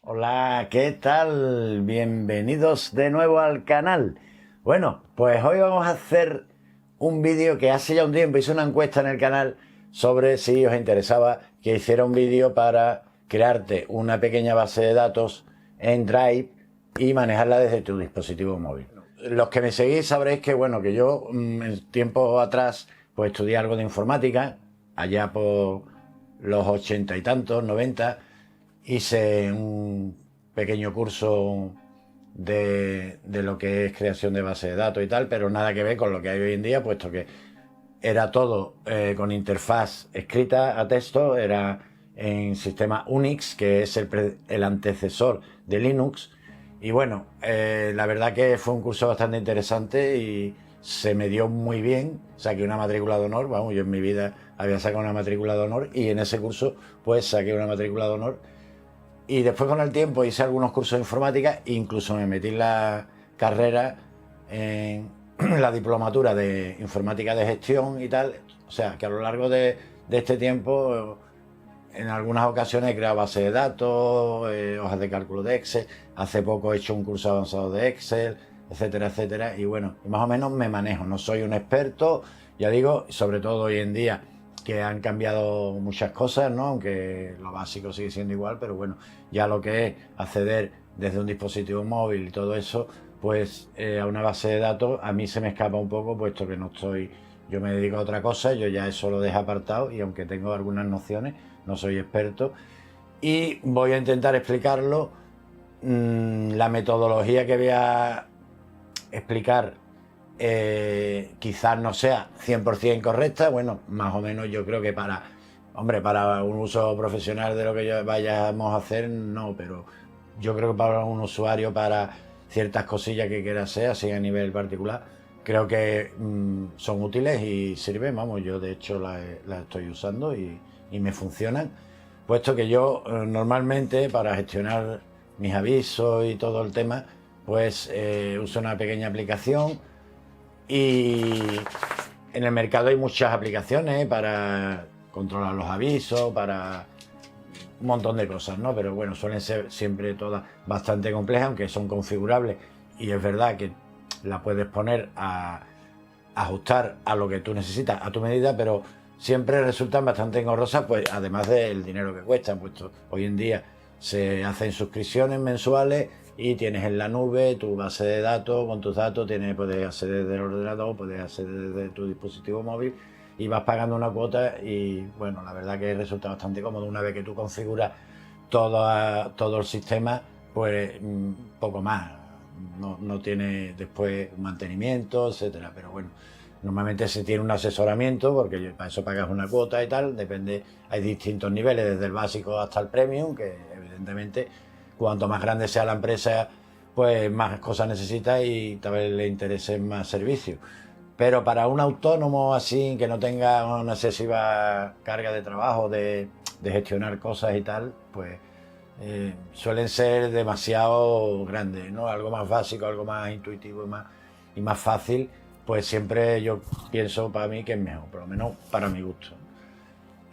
Hola, ¿qué tal? Bienvenidos de nuevo al canal. Bueno, pues hoy vamos a hacer un vídeo que hace ya un tiempo hice una encuesta en el canal sobre si os interesaba que hiciera un vídeo para crearte una pequeña base de datos en Drive y manejarla desde tu dispositivo móvil. Los que me seguís sabréis que, bueno, que yo en tiempo atrás pues estudié algo de informática, allá por los 80 y tantos, 90. Hice un pequeño curso de lo que es creación de base de datos y tal, pero nada que ver con lo que hay hoy en día, puesto que era todo con interfaz escrita a texto, era en sistema Unix, que es el antecesor de Linux. Y bueno, la verdad que fue un curso bastante interesante y se me dio muy bien. Saqué una matrícula de honor, vamos, yo en mi vida había sacado una matrícula de honor y en ese curso pues saqué una matrícula de honor. Y después con el tiempo hice algunos cursos de informática e incluso me metí en la carrera en la diplomatura de informática de gestión y tal. O sea, que a lo largo de este tiempo, en algunas ocasiones he creado bases de datos, hojas de cálculo de Excel. Hace poco he hecho un curso avanzado de Excel, etcétera, etcétera. Y bueno, más o menos me manejo. No soy un experto, ya digo, sobre todo hoy en día que han cambiado muchas cosas, ¿no? Aunque lo básico sigue siendo igual, pero bueno, ya lo que es acceder desde un dispositivo móvil y todo eso, pues a una base de datos a mí se me escapa un poco, puesto que no estoy, yo me dedico a otra cosa, yo ya eso lo dejo apartado y aunque tengo algunas nociones, no soy experto y voy a intentar explicarlo. La metodología que voy a explicar quizás no sea 100% correcta, bueno, más o menos yo creo que para un uso profesional de lo que vayamos a hacer, no, pero yo creo que para un usuario, para ciertas cosillas que quiera hacer, así a nivel particular, creo que son útiles y sirven, vamos, yo de hecho las estoy usando y me funcionan, puesto que yo normalmente para gestionar mis avisos y todo el tema, pues uso una pequeña aplicación y en el mercado hay muchas aplicaciones para controlar los avisos, para un montón de cosas, ¿no? Pero bueno, suelen ser siempre todas bastante complejas, aunque son configurables y es verdad que la puedes poner a ajustar a lo que tú necesitas, a tu medida, pero siempre resultan bastante engorrosas, pues además del dinero que cuestan, puesto hoy en día se hacen suscripciones mensuales y tienes en la nube tu base de datos, con tus datos puedes acceder desde el ordenador, puedes acceder desde tu dispositivo móvil y vas pagando una cuota y bueno, la verdad que resulta bastante cómodo una vez que tú configuras todo el sistema, pues poco más, no tiene después mantenimiento, etcétera, pero bueno, normalmente se tiene un asesoramiento porque para eso pagas una cuota y tal, depende, hay distintos niveles, desde el básico hasta el premium, que evidentemente cuanto más grande sea la empresa, pues más cosas necesita y tal vez le interesen más servicios. Pero para un autónomo así, que no tenga una excesiva carga de trabajo, de gestionar cosas y tal, pues suelen ser demasiado grandes, ¿no? Algo más básico, algo más intuitivo y más fácil, pues siempre yo pienso para mí que es mejor, por lo menos para mi gusto.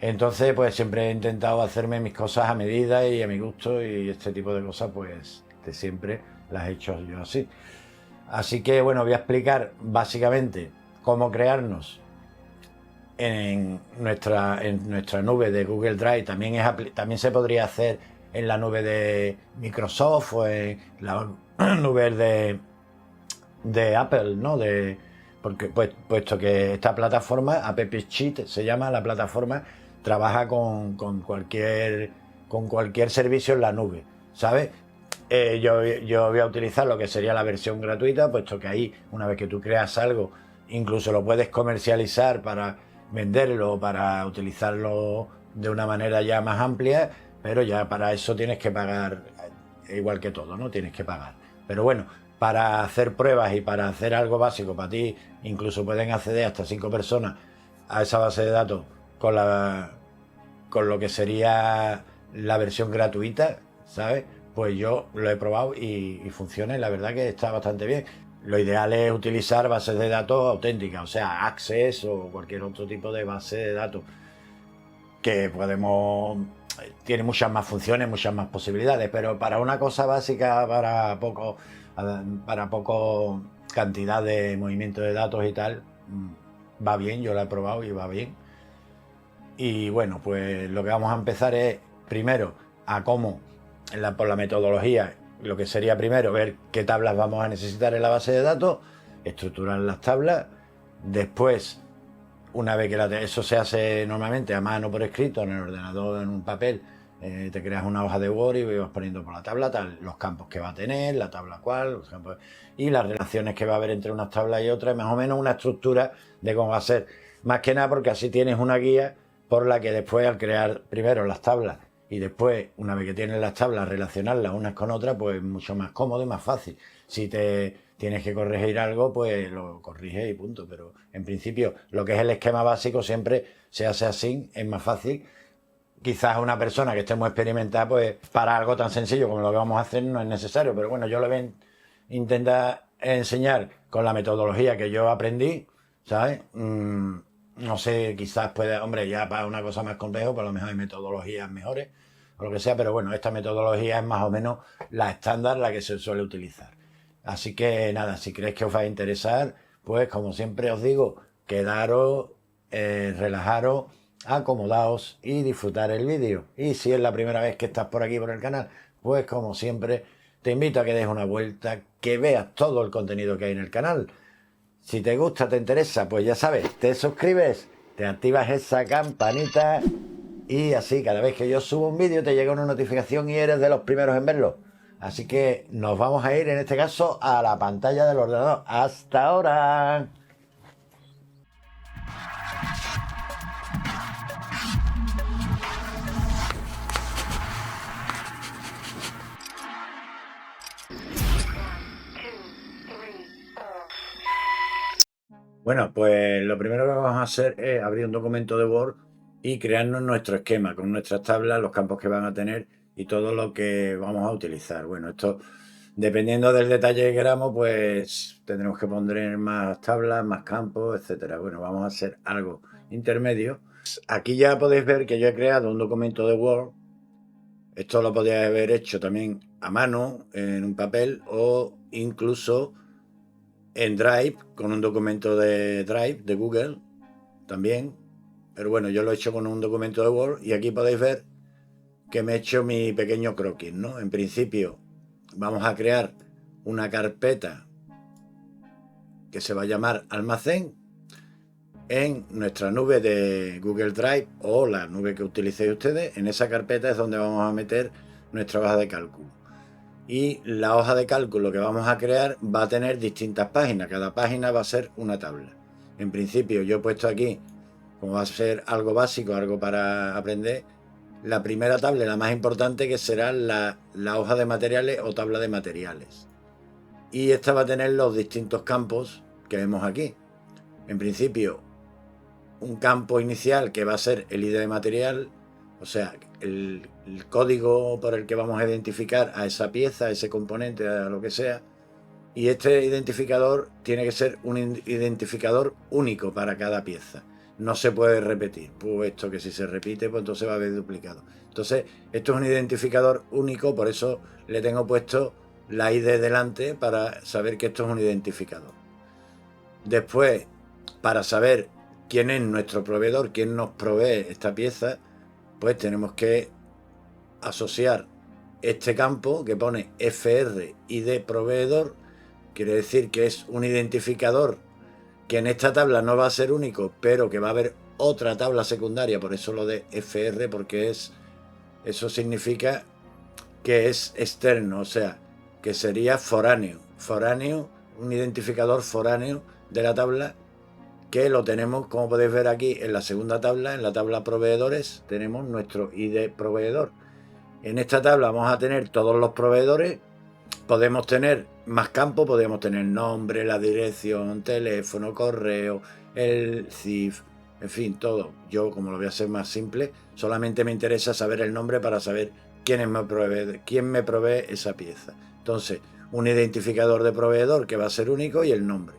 Entonces, pues siempre he intentado hacerme mis cosas a medida y a mi gusto y este tipo de cosas, pues de siempre las he hecho yo así. Así que, bueno, voy a explicar básicamente cómo crearnos en nuestra nube de Google Drive. También se podría hacer en la nube de Microsoft o en la nube de Apple, ¿no? Porque puesto que esta plataforma, App Cheat se llama la plataforma, trabaja con cualquier servicio en la nube, ¿sabes? Yo voy a utilizar lo que sería la versión gratuita, puesto que ahí, una vez que tú creas algo, incluso lo puedes comercializar para venderlo, para utilizarlo de una manera ya más amplia, pero ya para eso tienes que pagar, igual que todo, ¿no? Tienes que pagar. Pero bueno, para hacer pruebas y para hacer algo básico para ti, incluso pueden acceder hasta 5 personas a esa base de datos con lo que sería la versión gratuita, ¿sabes? Pues yo lo he probado y funciona y la verdad que está bastante bien. Lo ideal es utilizar bases de datos auténticas, o sea, Access o cualquier otro tipo de base de datos que podemos tiene muchas más funciones, muchas más posibilidades, pero para una cosa básica, para poco cantidad de movimiento de datos y tal, va bien. Yo lo he probado y va bien. Y bueno, pues lo que vamos a empezar es primero a cómo, por la metodología, lo que sería primero ver qué tablas vamos a necesitar en la base de datos, estructurar las tablas. Después, una vez que eso se hace normalmente a mano por escrito, en el ordenador, en un papel, te creas una hoja de Word y vas poniendo por la tabla tal, los campos que va a tener, la tabla cual, los campos, y las relaciones que va a haber entre unas tablas y otras, más o menos una estructura de cómo va a ser. Más que nada porque así tienes una guía por la que después, al crear primero las tablas y después, una vez que tienes las tablas, relacionarlas unas con otras, pues mucho más cómodo y más fácil. Si te tienes que corregir algo, pues lo corriges y punto. Pero en principio, lo que es el esquema básico siempre se hace así, es más fácil. Quizás una persona que esté muy experimentada, pues para algo tan sencillo como lo que vamos a hacer no es necesario. Pero bueno, yo lo voy a intentar enseñar con la metodología que yo aprendí, ¿sabes? No sé, quizás puede, hombre, ya para una cosa más compleja, pues a lo mejor hay metodologías mejores o lo que sea, pero bueno, esta metodología es más o menos la estándar, la que se suele utilizar. Así que nada, si creéis que os va a interesar, pues como siempre os digo, quedaros, relajaros, acomodaos y disfrutar el vídeo. Y si es la primera vez que estás por aquí por el canal, pues como siempre te invito a que des una vuelta, que veas todo el contenido que hay en el canal. Si te gusta, te interesa, pues ya sabes, te suscribes, te activas esa campanita y así cada vez que yo subo un vídeo te llega una notificación y eres de los primeros en verlo. Así que nos vamos a ir en este caso a la pantalla del ordenador. ¡Hasta ahora! Bueno, pues lo primero que vamos a hacer es abrir un documento de Word y crearnos nuestro esquema con nuestras tablas, los campos que van a tener y todo lo que vamos a utilizar. Bueno, esto dependiendo del detalle que queramos, pues tendremos que poner más tablas, más campos, etcétera. Bueno, vamos a hacer algo intermedio. Aquí ya podéis ver que yo he creado un documento de Word. Esto lo podéis haber hecho también a mano, en un papel o incluso en Drive, con un documento de Drive de Google también. Pero bueno, yo lo he hecho con un documento de Word y aquí podéis ver que me he hecho mi pequeño croquis, ¿no? En principio vamos a crear una carpeta que se va a llamar almacén en nuestra nube de Google Drive o la nube que utilicéis ustedes. En esa carpeta es donde vamos a meter nuestra hoja de cálculo. Y la hoja de cálculo que vamos a crear va a tener distintas páginas. Cada página va a ser una tabla. En principio yo he puesto aquí, como va a ser algo básico, algo para aprender, la primera tabla, la más importante, que será la hoja de materiales o tabla de materiales. Y esta va a tener los distintos campos que vemos aquí. En principio, un campo inicial que va a ser el ID de material, o sea, el código por el que vamos a identificar a esa pieza, a ese componente, a lo que sea. Y este identificador tiene que ser un identificador único para cada pieza. No se puede repetir, puesto que si se repite, pues entonces va a haber duplicado. Entonces, esto es un identificador único, por eso le tengo puesto la ID delante para saber que esto es un identificador. Después, para saber quién es nuestro proveedor, quién nos provee esta pieza, pues tenemos que asociar este campo que pone FR ID proveedor. Quiere decir que es un identificador que en esta tabla no va a ser único, pero que va a haber otra tabla secundaria, por eso lo de FR, porque eso significa que es externo, o sea, que sería foráneo. Foráneo, un identificador foráneo de la tabla, que lo tenemos, como podéis ver aquí, en la segunda tabla, en la tabla proveedores, tenemos nuestro ID proveedor. En esta tabla vamos a tener todos los proveedores. Podemos tener más campos, podemos tener nombre, la dirección, teléfono, correo, el CIF, en fin, todo. Yo, como lo voy a hacer más simple, solamente me interesa saber el nombre para saber quién me provee esa pieza. Entonces, un identificador de proveedor que va a ser único y el nombre.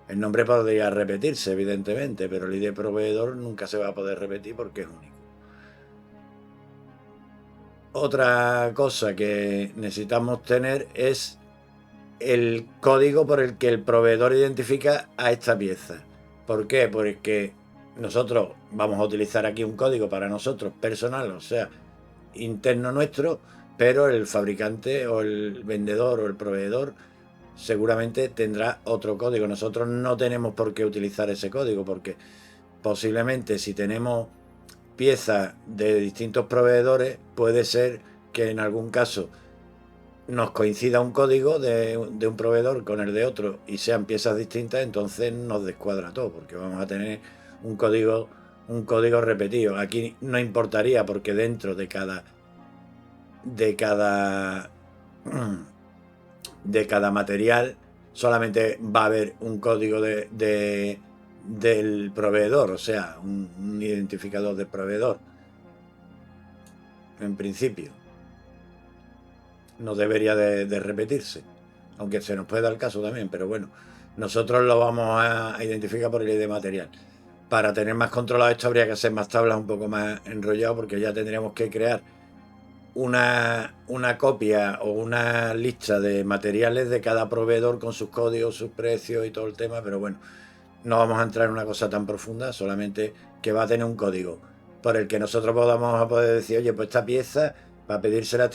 El nombre podría repetirse, evidentemente, pero el ID proveedor nunca se va a poder repetir porque es único. Otra cosa que necesitamos tener es el código por el que el proveedor identifica a esta pieza. ¿Por qué? Porque nosotros vamos a utilizar aquí un código para nosotros personal, o sea, interno nuestro, pero el fabricante o el vendedor o el proveedor seguramente tendrá otro código. Nosotros no tenemos por qué utilizar ese código, porque posiblemente si tenemos piezas de distintos proveedores, puede ser que en algún caso nos coincida un código de un proveedor con el de otro y sean piezas distintas, entonces nos descuadra todo, porque vamos a tener un código repetido. Aquí no importaría, porque dentro de cada de cada material solamente va a haber un código del proveedor, o sea, un identificador del proveedor. En principio no debería de repetirse, aunque se nos puede dar el caso también, pero bueno, nosotros lo vamos a identificar por el ID material. Para tener más controlado esto habría que hacer más tablas un poco más enrollado, porque ya tendríamos que crear una copia o una lista de materiales de cada proveedor con sus códigos, sus precios y todo el tema, pero bueno, no vamos a entrar en una cosa tan profunda, solamente que va a tener un código por el que nosotros vamos a poder decir, oye, pues esta pieza, para pedírsela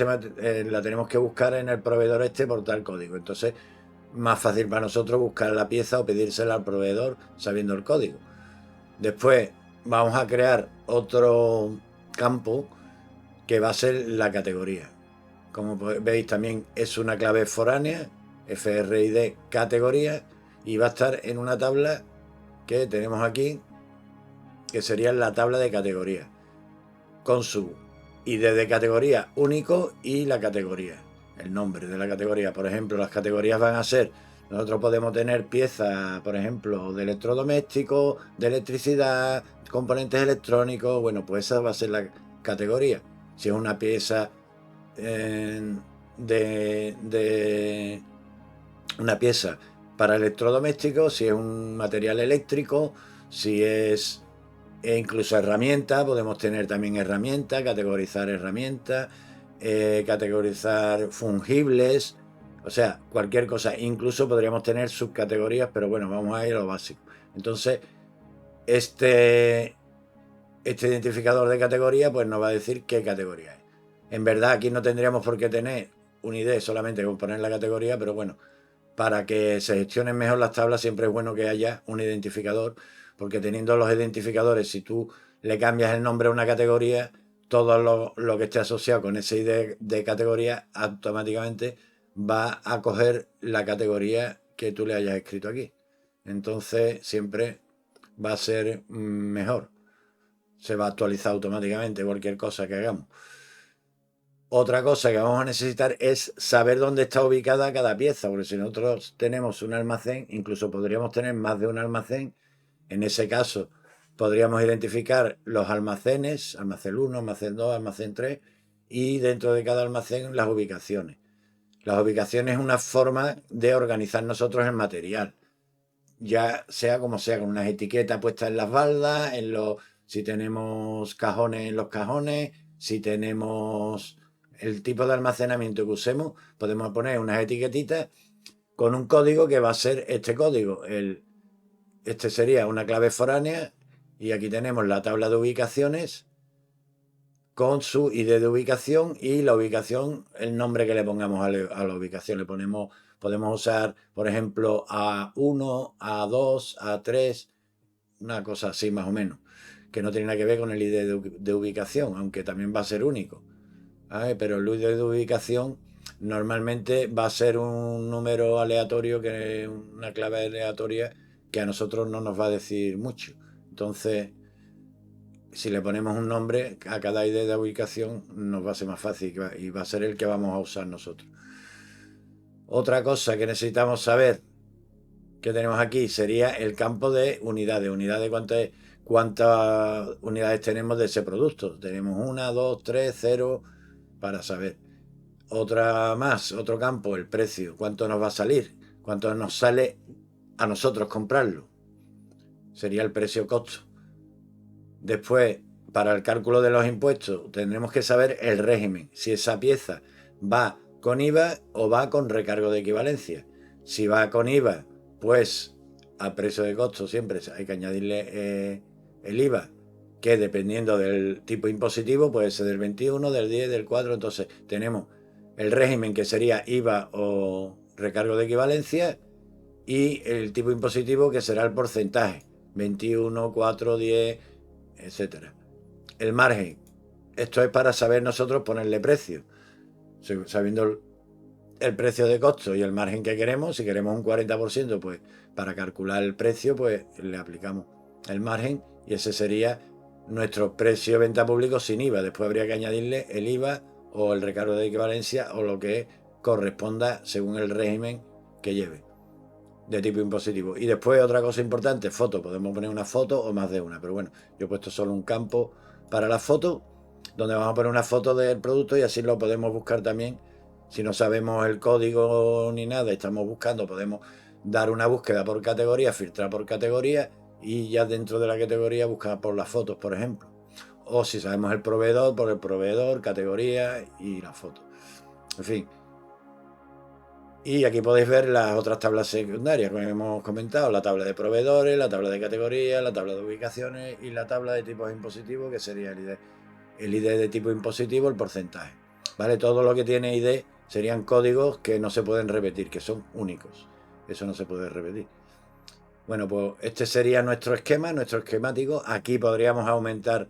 la tenemos que buscar en el proveedor este por tal código. Entonces, más fácil para nosotros buscar la pieza o pedírsela al proveedor sabiendo el código. Después vamos a crear otro campo que va a ser la categoría. Como veis, también es una clave foránea, FRID categoría, y va a estar en una tabla que tenemos aquí, que sería la tabla de categoría, con su ID de categoría único y la categoría, el nombre de la categoría. Por ejemplo, las categorías van a ser, nosotros podemos tener piezas, por ejemplo, de electrodomésticos, de electricidad, componentes electrónicos. Bueno, pues esa va a ser la categoría. Si es una pieza de una pieza para electrodomésticos, si es un material eléctrico, si es incluso herramientas, podemos tener también herramientas, categorizar herramientas, categorizar fungibles, o sea, cualquier cosa. Incluso podríamos tener subcategorías, pero bueno, vamos a ir a lo básico. Entonces, este identificador de categoría pues nos va a decir qué categoría es. En verdad aquí no tendríamos por qué tener un ID solamente con poner la categoría, pero bueno, para que se gestionen mejor las tablas siempre es bueno que haya un identificador, porque teniendo los identificadores, si tú le cambias el nombre a una categoría, todo lo que esté asociado con ese ID de categoría automáticamente va a coger la categoría que tú le hayas escrito aquí. Entonces siempre va a ser mejor. Se va a actualizar automáticamente cualquier cosa que hagamos. Otra cosa que vamos a necesitar es saber dónde está ubicada cada pieza, porque si nosotros tenemos un almacén, incluso podríamos tener más de un almacén. En ese caso, podríamos identificar los almacenes, almacén 1, almacén 2, almacén 3, y dentro de cada almacén las ubicaciones. Las ubicaciones es una forma de organizar nosotros el material, ya sea como sea, con unas etiquetas puestas en las baldas, si tenemos cajones en los cajones, si tenemos el tipo de almacenamiento que usemos, podemos poner unas etiquetitas con un código que va a ser este código. Este sería una clave foránea, y aquí tenemos la tabla de ubicaciones con su ID de ubicación y la ubicación, el nombre que le pongamos a la ubicación. Podemos usar, por ejemplo, A1, A2, A3, una cosa así más o menos, que no tiene nada que ver con el ID de ubicación, aunque también va a ser único. Pero el ID de ubicación normalmente va a ser un número aleatorio, una clave aleatoria que a nosotros no nos va a decir mucho. Entonces, si le ponemos un nombre a cada ID de ubicación, nos va a ser más fácil y va a ser el que vamos a usar nosotros. Otra cosa que necesitamos saber que tenemos aquí sería el campo de unidades. Unidades, cuántas unidades tenemos de ese producto. Tenemos 1, 2, 3, 0, para saber. Otro campo, el precio. ¿Cuánto nos va a salir? ¿Cuánto nos sale a nosotros comprarlo? Sería el precio costo. Después para el cálculo de los impuestos tendremos que saber el régimen, si esa pieza va con IVA o va con recargo de equivalencia. Si va con IVA, pues a precio de costo siempre hay que añadirle el IVA, que dependiendo del tipo impositivo puede ser del 21, del 10, del 4. Entonces tenemos el régimen, que sería IVA o recargo de equivalencia, y el tipo impositivo, que será el porcentaje, 21, 4, 10, etcétera. El margen, esto es para saber nosotros ponerle precio, sabiendo el precio de costo y el margen que queremos. Si queremos un 40%, pues para calcular el precio, pues le aplicamos el margen, y ese sería nuestro precio de venta público sin IVA. Después habría que añadirle el IVA o el recargo de equivalencia o lo que corresponda según el régimen que lleve de tipo impositivo. Y después otra cosa importante, foto. Podemos poner una foto o más de una, pero bueno, yo he puesto solo un campo para la foto, donde vamos a poner una foto del producto, y así lo podemos buscar también. Si no sabemos el código ni nada, estamos buscando, podemos dar una búsqueda por categoría, filtrar por categoría, y ya dentro de la categoría buscar por las fotos, por ejemplo. O si sabemos el proveedor, por el proveedor, categoría y la foto. En fin. Y aquí podéis ver las otras tablas secundarias, como hemos comentado: la tabla de proveedores, la tabla de categorías, la tabla de ubicaciones y la tabla de tipos impositivos, que sería el ID. El ID de tipo impositivo, el porcentaje. ¿Vale? Todo lo que tiene ID serían códigos que no se pueden repetir, que son únicos. Eso no se puede repetir. Bueno, pues este sería nuestro esquema, nuestro esquemático. Aquí podríamos aumentar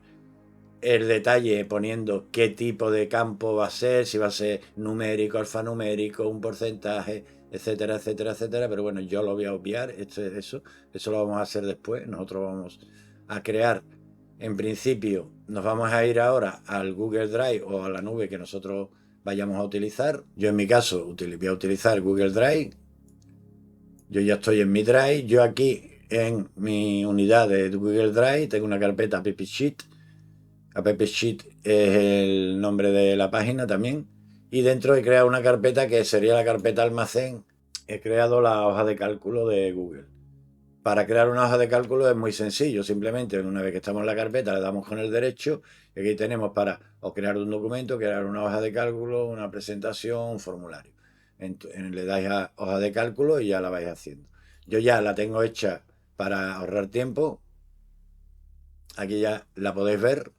el detalle poniendo qué tipo de campo va a ser, si va a ser numérico, alfanumérico, un porcentaje, etcétera, etcétera, etcétera. Pero bueno, yo lo voy a obviar, eso lo vamos a hacer después. Nosotros vamos a crear, en principio, nos vamos a ir ahora al Google Drive o a la nube que nosotros vayamos a utilizar. Yo en mi caso voy a utilizar Google Drive. Yo ya estoy en mi Drive. Yo aquí en mi unidad de Google Drive tengo una carpeta App Sheet. App Sheet es el nombre de la página también. Y dentro he creado una carpeta que sería la carpeta almacén. He creado la hoja de cálculo de Google. Para crear una hoja de cálculo es muy sencillo. Simplemente una vez que estamos en la carpeta le damos con el derecho, y aquí tenemos para o crear un documento, crear una hoja de cálculo, una presentación, un formulario. Le dais a hoja de cálculo y ya la vais haciendo. Yo ya la tengo hecha para ahorrar tiempo. Aquí ya la podéis ver.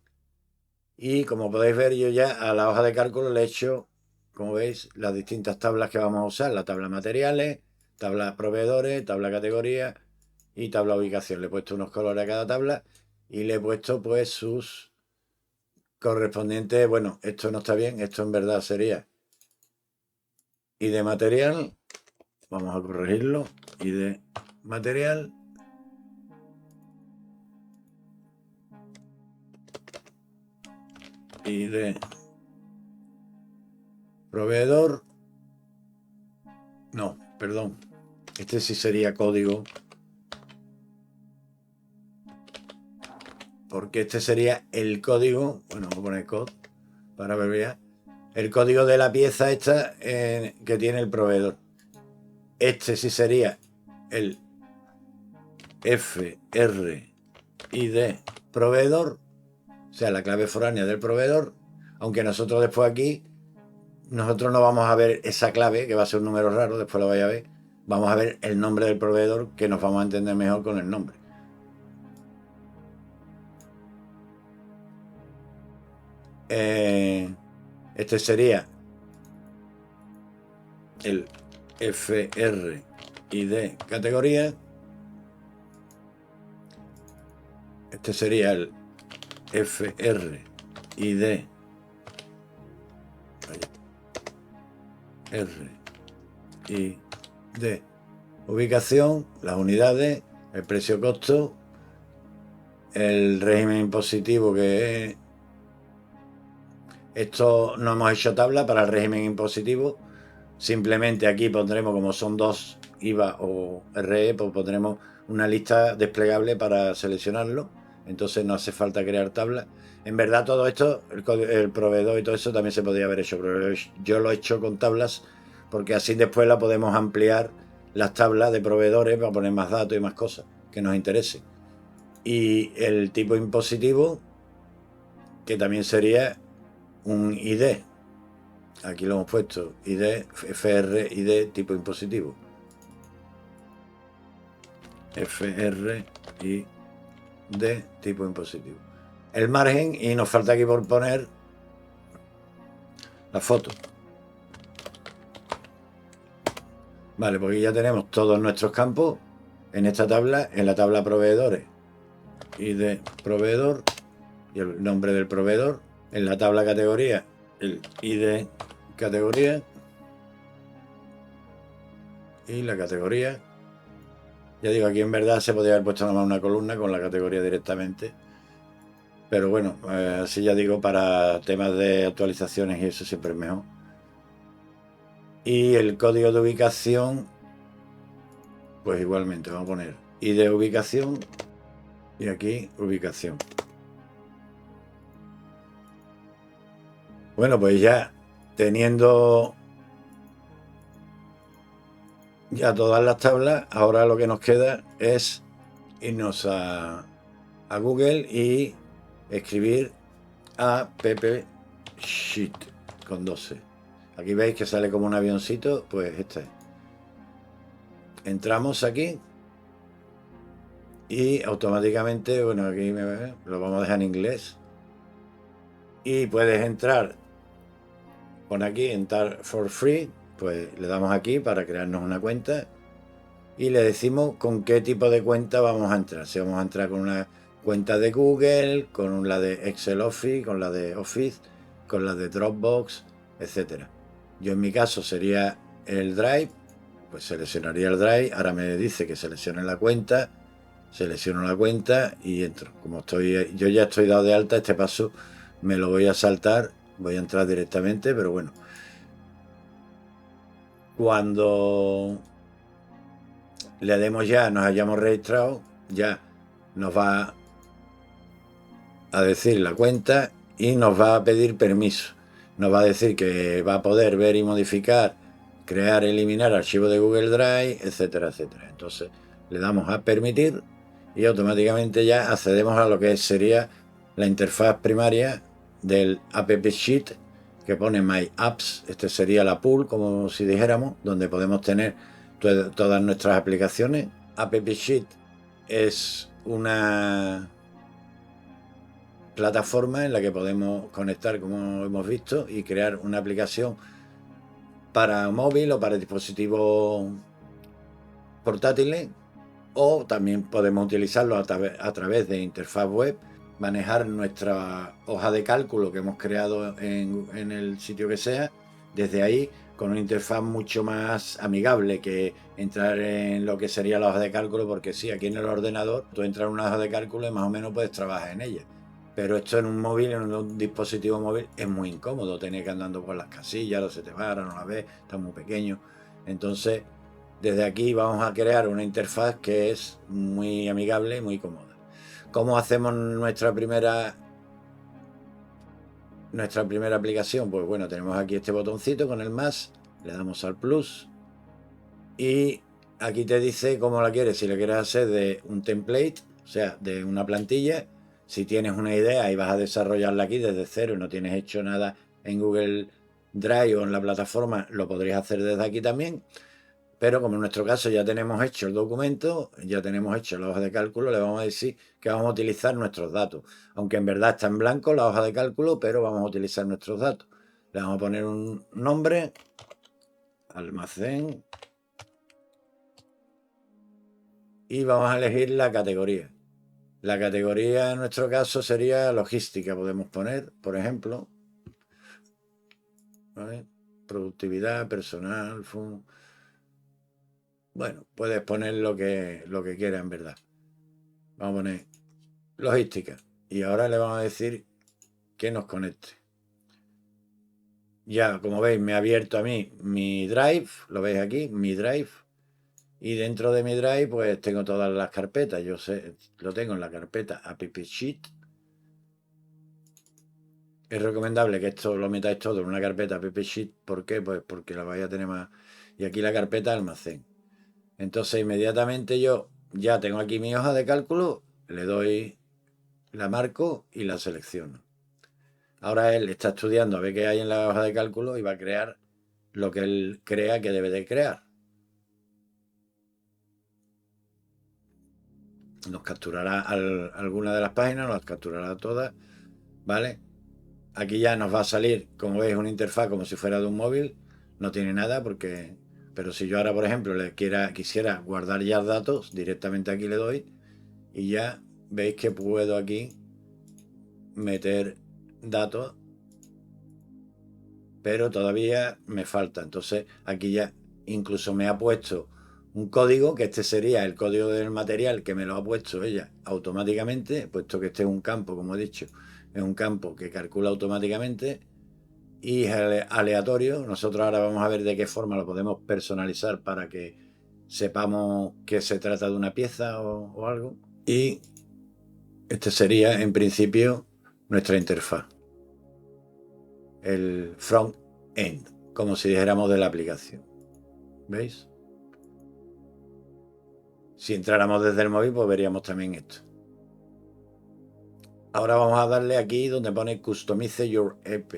Y como podéis ver, yo ya a la hoja de cálculo le he hecho, como veis, las distintas tablas que vamos a usar: la tabla materiales, tabla proveedores, tabla categoría y tabla ubicación. Le he puesto unos colores a cada tabla y le he puesto pues sus correspondientes. Bueno, esto no está bien, esto en verdad sería ID material. Vamos a corregirlo. ID material. ID proveedor. No, perdón. Este sí sería código, porque este sería el código. Bueno, vamos a poner code para ver el código de la pieza esta que tiene el proveedor. Este sí sería el FRID proveedor, o sea, la clave foránea del proveedor. Aunque nosotros después aquí, nosotros no vamos a ver esa clave, que va a ser un número raro, después lo vais a ver. Vamos a ver el nombre del proveedor, que nos vamos a entender mejor con el nombre. Este sería el FRID categoría. Este sería el FRID ubicación, las unidades, el precio-costo, el régimen impositivo, que es esto. No hemos hecho tabla para el régimen impositivo. Simplemente aquí pondremos, como son dos, IVA o RE, pues pondremos una lista desplegable para seleccionarlo. Entonces no hace falta crear tabla. En verdad todo esto, el proveedor y todo eso también se podría haber hecho, pero yo lo he hecho con tablas, porque así después la podemos ampliar, las tablas de proveedores, para poner más datos y más cosas que nos interesen. Y el tipo impositivo, que también sería un ID. Aquí lo hemos puesto, ID, FRID tipo impositivo. FRID tipo impositivo. El margen, y nos falta aquí por poner la foto. Vale, porque ya tenemos todos nuestros campos en esta tabla, en la tabla proveedores. ID proveedor y el nombre del proveedor. En la tabla categoría, el ID categoría y la categoría. Ya digo, aquí en verdad se podría haber puesto nada más una columna con la categoría directamente. Pero bueno, así ya digo, para temas de actualizaciones y eso siempre es mejor. Y el código de ubicación, pues igualmente vamos a poner ID de ubicación y aquí ubicación. Bueno, pues ya teniendo ya todas las tablas, ahora lo que nos queda es irnos a Google y escribir app sheet con 12. Aquí veis que sale como un avioncito, pues este es. Entramos aquí y automáticamente, bueno, aquí lo vamos a dejar en inglés. Y puedes entrar, pon aquí, entrar for free, pues le damos aquí para crearnos una cuenta y le decimos con qué tipo de cuenta vamos a entrar. Si vamos a entrar con una cuenta de Google, con la de Excel Office, con la de Office, con la de Dropbox, etcétera. Yo en mi caso sería el Drive, pues seleccionaría el Drive. Ahora me dice que seleccione la cuenta, selecciono la cuenta y entro. Como yo ya estoy dado de alta, este paso me lo voy a saltar, voy a entrar directamente, pero bueno. Cuando le demos ya, nos hayamos registrado, ya nos va a decir la cuenta y nos va a pedir permiso. Nos va a decir que va a poder ver y modificar, crear, eliminar archivos de Google Drive, etcétera, etcétera. Entonces le damos a permitir y automáticamente ya accedemos a lo que sería la interfaz primaria del app sheet que pone My Apps. Este sería la pool, como si dijéramos, donde podemos tener todas nuestras aplicaciones. App sheet es una plataforma en la que podemos conectar, como hemos visto, y crear una aplicación para móvil o para dispositivos portátiles, o también podemos utilizarlo a través de interfaz web, manejar nuestra hoja de cálculo que hemos creado en el sitio que sea, desde ahí con una interfaz mucho más amigable que entrar en lo que sería la hoja de cálculo, porque sí, aquí en el ordenador tú entras en una hoja de cálculo y más o menos puedes trabajar en ella. Pero esto en un móvil, en un dispositivo móvil, es muy incómodo tener que andando por las casillas, no se te para, no la ves, está muy pequeño. Entonces, desde aquí vamos a crear una interfaz que es muy amigable y muy cómoda. ¿Cómo hacemos nuestra primera aplicación? Pues bueno, tenemos aquí este botoncito con el más, le damos al plus y aquí te dice cómo la quieres. Si le quieres hacer de un template, o sea, de una plantilla, si tienes una idea y vas a desarrollarla aquí desde cero y no tienes hecho nada en Google Drive o en la plataforma, lo podrías hacer desde aquí también. Pero como en nuestro caso ya tenemos hecho el documento, ya tenemos hecho la hoja de cálculo, le vamos a decir que vamos a utilizar nuestros datos. Aunque en verdad está en blanco la hoja de cálculo, pero vamos a utilizar nuestros datos. Le vamos a poner un nombre, almacén, y vamos a elegir la categoría. La categoría en nuestro caso sería logística, podemos poner, por ejemplo, ¿vale? Productividad, personal, bueno, puedes poner lo que quieras en verdad. Vamos a poner logística. Y ahora le vamos a decir que nos conecte. Ya, como veis, me ha abierto a mí mi Drive. Lo veis aquí, mi Drive. Y dentro de mi Drive, pues tengo todas las carpetas. Yo sé, lo tengo en la carpeta App Sheet. Es recomendable que esto lo metáis todo en una carpeta App Sheet. ¿Por qué? Pues porque la vais a tener más. Y aquí la carpeta almacén. Entonces, inmediatamente yo ya tengo aquí mi hoja de cálculo. Le doy, la marco y la selecciono. Ahora él está estudiando a ver qué hay en la hoja de cálculo y va a crear lo que él crea que debe de crear. Nos capturará alguna de las páginas, nos las capturará todas, ¿vale? Aquí ya nos va a salir, como veis, una interfaz como si fuera de un móvil. No tiene nada porque... Pero si yo ahora, por ejemplo, quisiera guardar ya datos, directamente aquí le doy y ya veis que puedo aquí meter datos, pero todavía me falta. Entonces aquí ya incluso me ha puesto un código, que este sería el código del material que me lo ha puesto ella automáticamente, puesto que este es un campo, como he dicho, es un campo que calcula automáticamente y es aleatorio. Nosotros ahora vamos a ver de qué forma lo podemos personalizar para que sepamos que se trata de una pieza o algo. Y este sería en principio nuestra interfaz, el front end, como si dijéramos de la aplicación. ¿Veis? Si entráramos desde el móvil, pues veríamos también esto. Ahora vamos a darle aquí donde pone Customize Your App.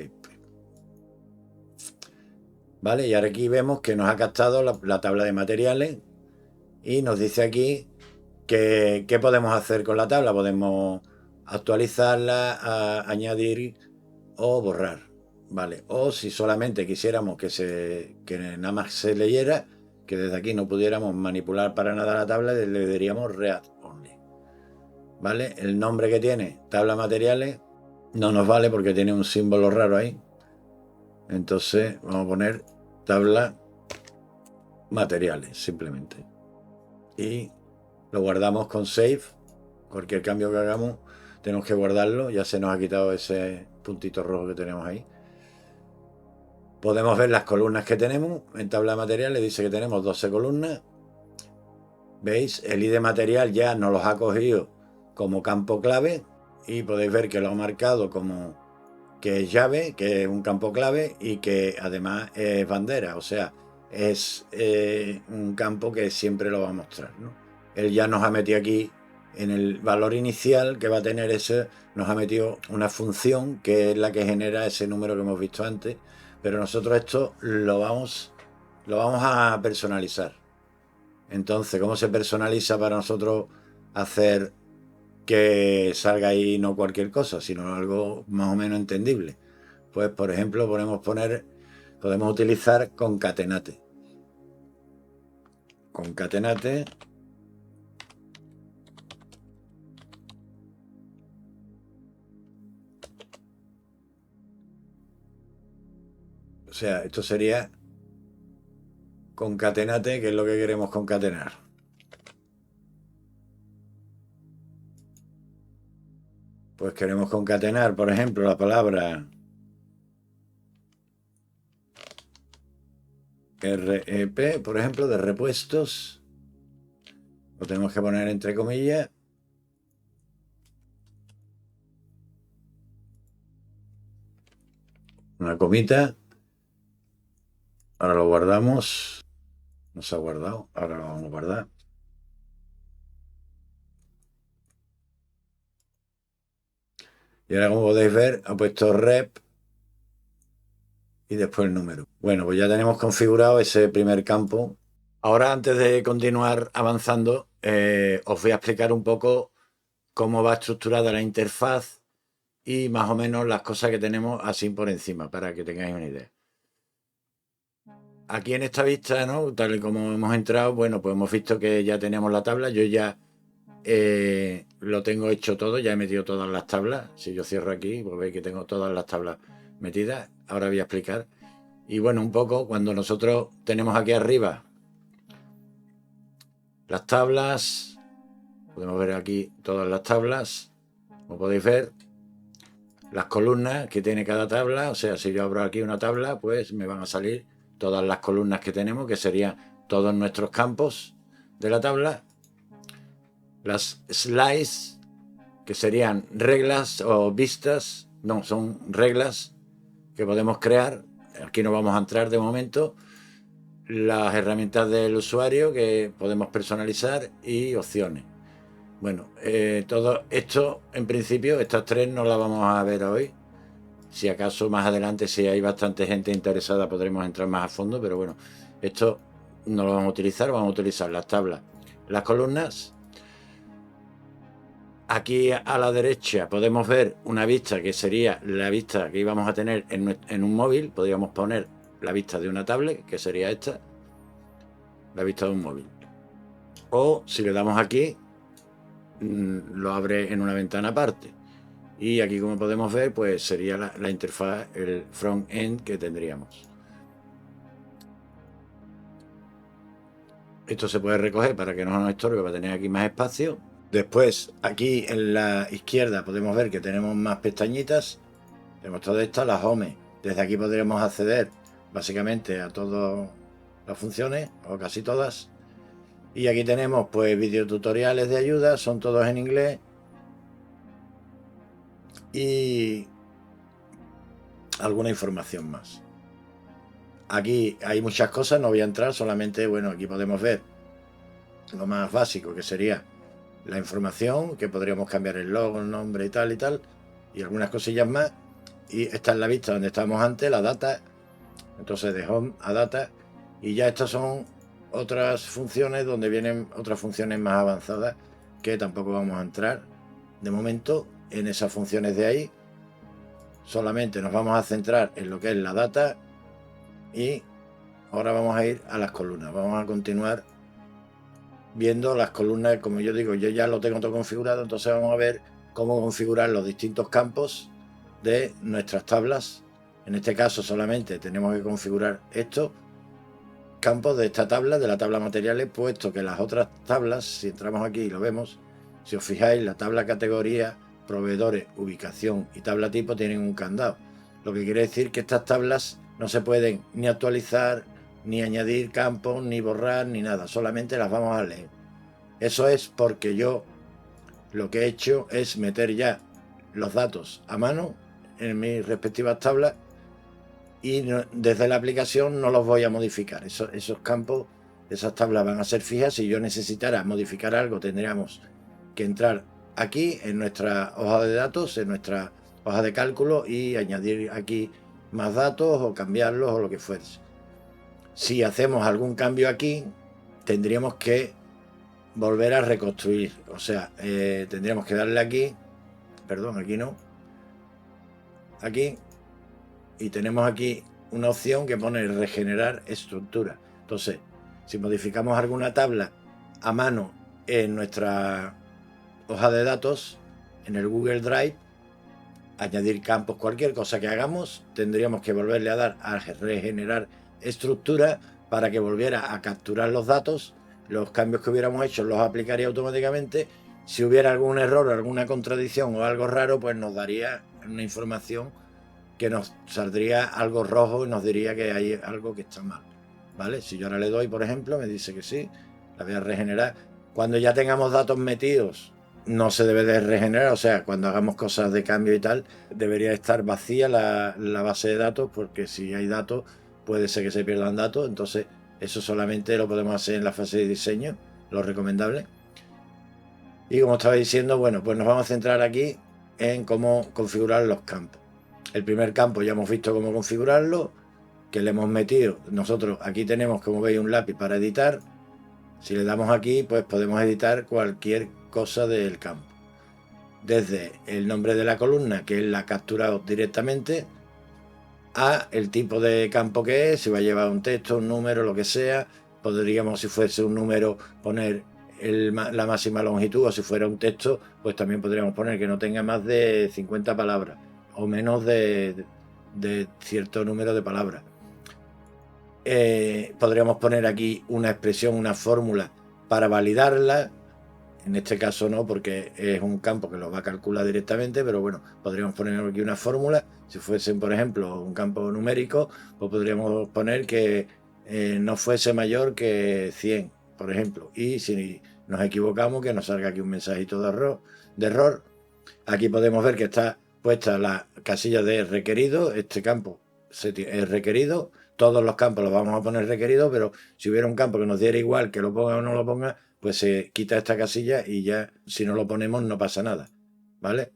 ¿Vale? Y ahora aquí vemos que nos ha captado la tabla de materiales y nos dice aquí que qué podemos hacer con la tabla. Podemos actualizarla, añadir o borrar. ¿Vale? O si solamente quisiéramos que nada más se leyera, que desde aquí no pudiéramos manipular para nada la tabla, le diríamos Read Only. ¿Vale? El nombre que tiene, tabla materiales, no nos vale porque tiene un símbolo raro ahí. Entonces vamos a poner tabla materiales, simplemente. Y lo guardamos con Save. Cualquier cambio que hagamos, tenemos que guardarlo. Ya se nos ha quitado ese puntito rojo que tenemos ahí. Podemos ver las columnas que tenemos. En tabla de materiales dice que tenemos 12 columnas. ¿Veis? El ID material ya nos los ha cogido como campo clave. Y podéis ver que lo ha marcado como que es llave, que es un campo clave y que además es bandera. O sea, es un campo que siempre lo va a mostrar, ¿no? Él ya nos ha metido aquí en el valor inicial que va a tener ese, nos ha metido una función que es la que genera ese número que hemos visto antes, pero nosotros esto lo vamos a personalizar. Entonces, ¿cómo se personaliza para nosotros hacer que salga ahí no cualquier cosa, sino algo más o menos entendible? Pues, por ejemplo, podemos utilizar concatenate. Concatenate. O sea, esto sería concatenate, que es lo que queremos concatenar. Pues queremos concatenar, por ejemplo, la palabra REP, por ejemplo, de repuestos. Lo tenemos que poner entre comillas. Una comita. Ahora lo guardamos. No se ha guardado. Ahora lo vamos a guardar. Y ahora, como podéis ver, ha puesto rep y después el número. Bueno, pues ya tenemos configurado ese primer campo. Ahora, antes de continuar avanzando, os voy a explicar un poco cómo va estructurada la interfaz y más o menos las cosas que tenemos así por encima, para que tengáis una idea. Aquí en esta vista, ¿no? Tal y como hemos entrado, bueno, pues hemos visto que ya tenemos la tabla. Yo ya lo tengo hecho todo, ya he metido todas las tablas. Si yo cierro aquí, pues veis que tengo todas las tablas metidas. Ahora voy a explicar. Y bueno, un poco, cuando nosotros tenemos aquí arriba las tablas, podemos ver aquí todas las tablas, como podéis ver, las columnas que tiene cada tabla. O sea, si yo abro aquí una tabla, pues me van a salir todas las columnas que tenemos, que serían todos nuestros campos de la tabla. Las slides, que serían reglas o vistas, no, son reglas que podemos crear. Aquí no vamos a entrar de momento. Las herramientas del usuario que podemos personalizar y opciones. Bueno, todo esto, en principio, estas tres no las vamos a ver hoy, Si acaso más adelante, si hay bastante gente interesada, podremos entrar más a fondo, pero bueno, esto no lo vamos a utilizar las tablas, las columnas. Aquí a la derecha podemos ver una vista que sería la vista que íbamos a tener en un móvil. Podríamos poner la vista de una tablet, que sería esta, la vista de un móvil. O si le damos aquí, lo abre en una ventana aparte. Y aquí, como podemos ver, pues sería la interfaz, el front-end que tendríamos. Esto se puede recoger para que no nos estorbe, para tener aquí más espacio. Después, aquí en la izquierda podemos ver que tenemos más pestañitas. Tenemos todas estas, las home. Desde aquí podremos acceder básicamente a todas las funciones, o casi todas. Y aquí tenemos pues videotutoriales de ayuda, son todos en inglés. Y alguna información más. Aquí hay muchas cosas, no voy a entrar, solamente, bueno, aquí podemos ver lo más básico, que sería la información, que podríamos cambiar el logo, el nombre y tal, y algunas cosillas más. Y esta es la vista donde estábamos antes, la data. Entonces de home a data. Y ya estas son otras funciones donde vienen otras funciones más avanzadas, que tampoco vamos a entrar de momento en esas funciones de ahí. Solamente nos vamos a centrar en lo que es la data. Y ahora vamos a ir a las columnas. Vamos a continuar viendo las columnas. Como yo digo, yo ya lo tengo todo configurado, entonces vamos a ver cómo configurar los distintos campos de nuestras tablas. En este caso solamente tenemos que configurar estos campos de esta tabla, de la tabla materiales, puesto que las otras tablas, si entramos aquí y lo vemos, si os fijáis, la tabla categoría, proveedores, ubicación y tabla tipo tienen un candado. Lo que quiere decir que estas tablas no se pueden ni actualizar, ni añadir campos, ni borrar, ni nada. Solamente las vamos a leer. Eso es porque yo lo que he hecho es meter ya los datos a mano en mis respectivas tablas y desde la aplicación no los voy a modificar. Esos campos, esas tablas van a ser fijas. Si yo necesitara modificar algo, tendríamos que entrar aquí en nuestra hoja de datos, en nuestra hoja de cálculo, y añadir aquí más datos o cambiarlos o lo que fuese. Si hacemos algún cambio aquí, tendríamos que volver a reconstruir. O sea, tendríamos que darle aquí, perdón, aquí no, aquí, y tenemos aquí una opción que pone regenerar estructura. Entonces, si modificamos alguna tabla a mano en nuestra hoja de datos, en el Google Drive, añadir campos, cualquier cosa que hagamos, tendríamos que volverle a dar a regenerar estructura para que volviera a capturar los datos. Los cambios que hubiéramos hecho los aplicaría automáticamente. Si hubiera algún error, alguna contradicción o algo raro, pues nos daría una información que nos saldría algo rojo y nos diría que hay algo que está mal, ¿vale? Si yo ahora le doy, por ejemplo, me dice que sí, la voy a regenerar. Cuando ya tengamos datos metidos, no se debe de regenerar, o sea, cuando hagamos cosas de cambio y tal, debería estar vacía la base de datos, porque si hay datos, puede ser que se pierdan datos. Entonces, eso solamente lo podemos hacer en la fase de diseño, lo recomendable. Y como estaba diciendo, bueno, pues nos vamos a centrar aquí en cómo configurar los campos. El primer campo ya hemos visto cómo configurarlo, que le hemos metido. Nosotros aquí tenemos, como veis, un lápiz para editar. Si le damos aquí, pues podemos editar cualquier cosa del campo. Desde el nombre de la columna, que él la ha capturado directamente, a el tipo de campo que es, si va a llevar un texto, un número, lo que sea. Podríamos, si fuese un número, poner la máxima longitud, o si fuera un texto, pues también podríamos poner que no tenga más de 50 palabras o menos de cierto número de palabras. Podríamos poner aquí una expresión, una fórmula para validarla. En este caso no, porque es un campo que lo va a calcular directamente, pero bueno, podríamos poner aquí una fórmula. Si fuesen, por ejemplo, un campo numérico, pues podríamos poner que no fuese mayor que 100, por ejemplo. Y si nos equivocamos, que nos salga aquí un mensajito de error. Aquí podemos ver que está puesta la casilla de requerido. Este campo es requerido. Todos los campos los vamos a poner requeridos, pero si hubiera un campo que nos diera igual que lo ponga o no lo ponga, pues se quita esta casilla y ya, si no lo ponemos, no pasa nada, ¿vale?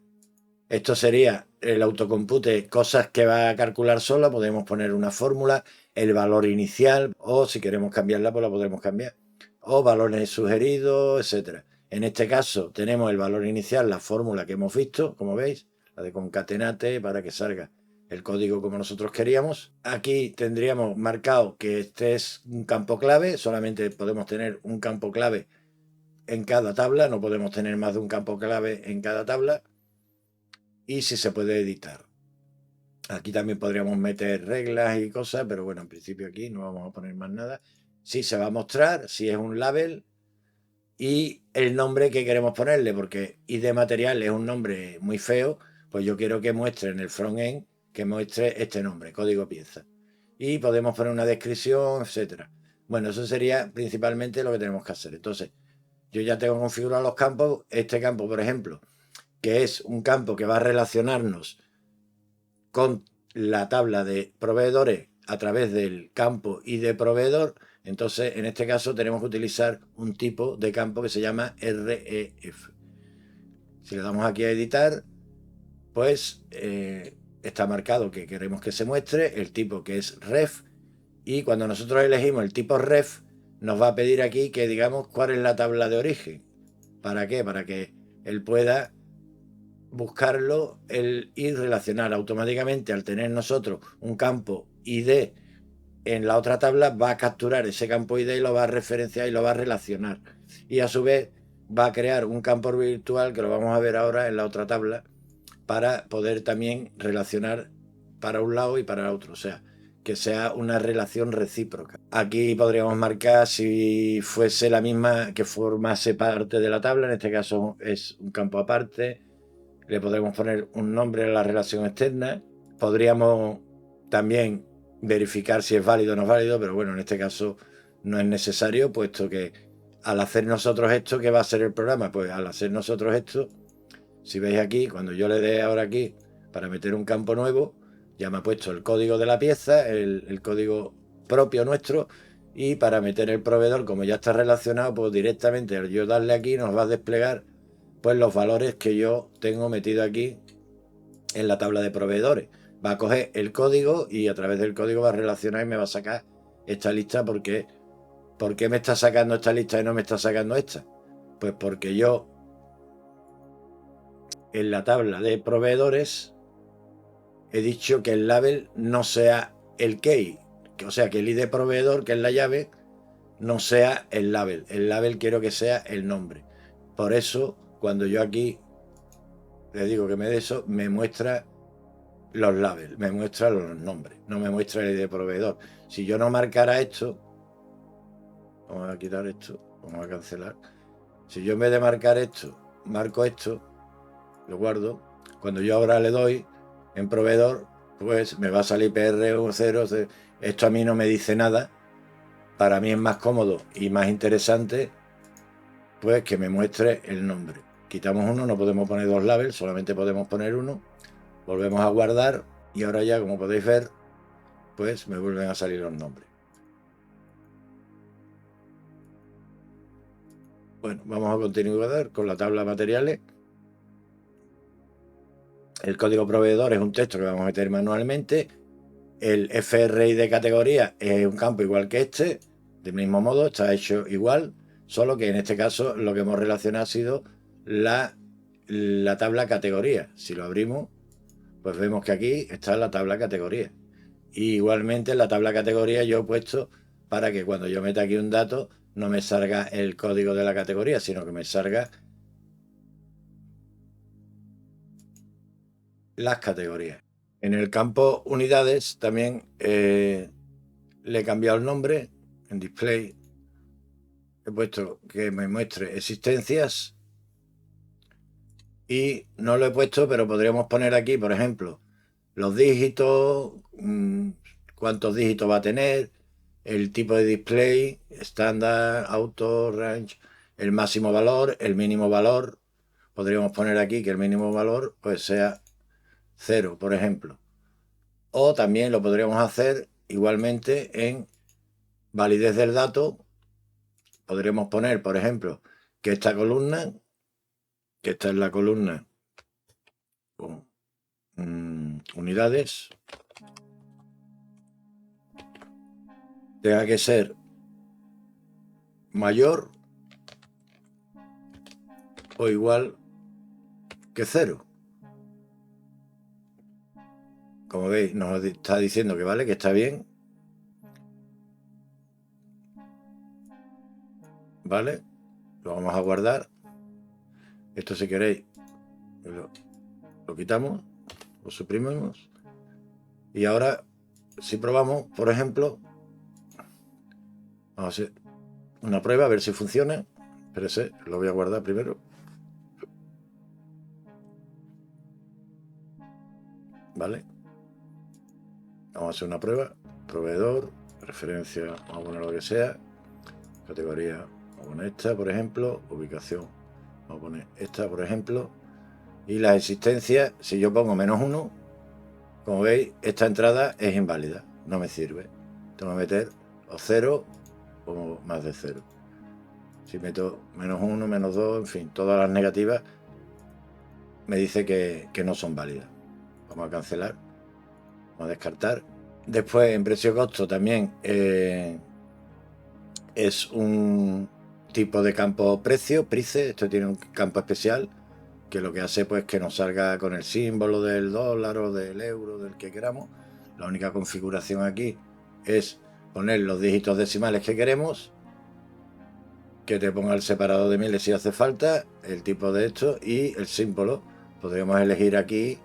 Esto sería el autocompute, cosas que va a calcular sola, podemos poner una fórmula, el valor inicial, o si queremos cambiarla, pues la podremos cambiar, o valores sugeridos, etcétera. En este caso tenemos el valor inicial, la fórmula que hemos visto, como veis, la de concatenate para que salga el código como nosotros queríamos. Aquí tendríamos marcado que este es un campo clave, solamente podemos tener un campo clave en cada tabla, no podemos tener más de un campo clave en cada tabla. Y si se puede editar. Aquí también podríamos meter reglas y cosas, pero bueno, en principio aquí no vamos a poner más nada. Sí se va a mostrar, si es un label y el nombre que queremos ponerle, porque ID material es un nombre muy feo, pues yo quiero que muestre en el frontend, que muestre este nombre, código pieza. Y podemos poner una descripción, etcétera. Bueno, eso sería principalmente lo que tenemos que hacer. Entonces, yo ya tengo configurados los campos. Este campo, por ejemplo, que es un campo que va a relacionarnos con la tabla de proveedores a través del campo ID proveedor. Entonces, en este caso tenemos que utilizar un tipo de campo que se llama REF. Si le damos aquí a editar, pues está marcado que queremos que se muestre el tipo que es ref, y cuando nosotros elegimos el tipo ref nos va a pedir aquí que digamos cuál es la tabla de origen. ¿Para qué? Para que él pueda buscarlo y relacionar automáticamente. Al tener nosotros un campo ID en la otra tabla, va a capturar ese campo ID y lo va a referenciar y lo va a relacionar, y a su vez va a crear un campo virtual que lo vamos a ver ahora en la otra tabla para poder también relacionar para un lado y para el otro, o sea, que sea una relación recíproca. Aquí podríamos marcar si fuese la misma, que formase parte de la tabla, en este caso es un campo aparte. Le podremos poner un nombre a la relación externa. Podríamos también verificar si es válido o no es válido, pero bueno, en este caso no es necesario, puesto que al hacer nosotros esto, ¿qué va a hacer el programa? Pues al hacer nosotros esto, si veis aquí, cuando yo le dé ahora aquí para meter un campo nuevo, ya me ha puesto el código de la pieza, el código propio nuestro, y para meter el proveedor, como ya está relacionado, pues directamente al yo darle aquí nos va a desplegar pues los valores que yo tengo metido aquí en la tabla de proveedores. Va a coger el código y a través del código va a relacionar y me va a sacar esta lista. Porque ¿por qué me está sacando esta lista y no me está sacando esta? Pues porque yo en la tabla de proveedores he dicho que el label no sea el key, o sea, que el ID proveedor, que es la llave, no sea el label. El label quiero que sea el nombre. Por eso, cuando yo aquí le digo que me dé eso, me muestra los labels, me muestra los nombres, no me muestra el ID de proveedor. Si yo no marcara esto, vamos a quitar esto, vamos a cancelar. Si yo en vez de marcar esto, marco esto, lo guardo, cuando yo ahora le doy en proveedor, pues me va a salir PR10. Esto a mí no me dice nada. Para mí es más cómodo y más interesante pues que me muestre el nombre. Quitamos uno, no podemos poner dos labels, solamente podemos poner uno. Volvemos a guardar y ahora ya, como podéis ver, pues me vuelven a salir los nombres. Bueno, vamos a continuar con la tabla de materiales. El código proveedor es un texto que vamos a meter manualmente. El FRI de categoría es un campo igual que este, del mismo modo, está hecho igual, solo que en este caso lo que hemos relacionado ha sido la tabla categoría. Si lo abrimos, pues vemos que aquí está la tabla categoría. Y igualmente en la tabla categoría yo he puesto para que cuando yo meta aquí un dato no me salga el código de la categoría, sino que me salga las categorías. En el campo unidades también le he cambiado el nombre. En display he puesto que me muestre existencias, y no lo he puesto, pero podríamos poner aquí, por ejemplo, los dígitos, cuántos dígitos va a tener, el tipo de display, estándar, auto, range, el máximo valor, el mínimo valor. Podríamos poner aquí que el mínimo valor pues sea 0, por ejemplo. O también lo podríamos hacer igualmente en validez del dato. Podríamos poner, por ejemplo, que esta columna, que esta es la columna unidades tenga que ser mayor o igual que 0. Como veis, nos está diciendo que vale, que está bien. Vale, lo vamos a guardar. Esto, si queréis, lo quitamos, lo suprimimos. Y ahora, si probamos, por ejemplo, vamos a hacer una prueba a ver si funciona. Espérese, lo voy a guardar primero. Vale. Vamos a hacer una prueba. Proveedor, referencia, vamos a poner lo que sea. Categoría, vamos a poner esta, por ejemplo. Ubicación, vamos a poner esta, por ejemplo. Y las existencias, si yo pongo -1, como veis, esta entrada es inválida, no me sirve. Tengo que meter o 0 o más de 0. Si meto -1, -2, en fin, todas las negativas, me dice que no son válidas. Vamos a cancelar, vamos a descartar. Después, en precio-costo también es un tipo de campo precio, price. Esto tiene un campo especial que lo que hace pues que nos salga con el símbolo del dólar o del euro, del que queramos. La única configuración aquí es poner los dígitos decimales que queremos, que te ponga el separado de miles si hace falta, el tipo de esto y el símbolo. Podríamos elegir aquí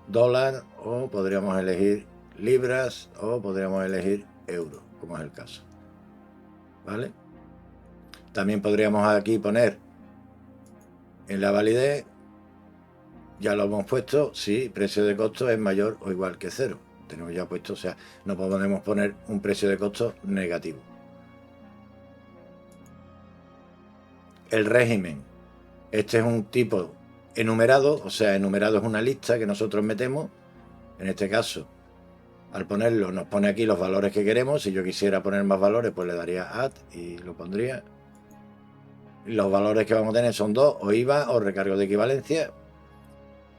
dólar, o podríamos elegir libras, o podríamos elegir euro, como es el caso. ¿Vale? También podríamos aquí poner en la validez, ya lo hemos puesto, si precio de costo es mayor o igual que 0. Tenemos ya puesto, o sea, no podemos poner un precio de costo negativo. El régimen. Este es un tipo enumerado, o sea, enumerado es una lista que nosotros metemos. En este caso, al ponerlo, nos pone aquí los valores que queremos. Si yo quisiera poner más valores, pues le daría add y lo pondría. Los valores que vamos a tener son 2, o IVA o recargo de equivalencia.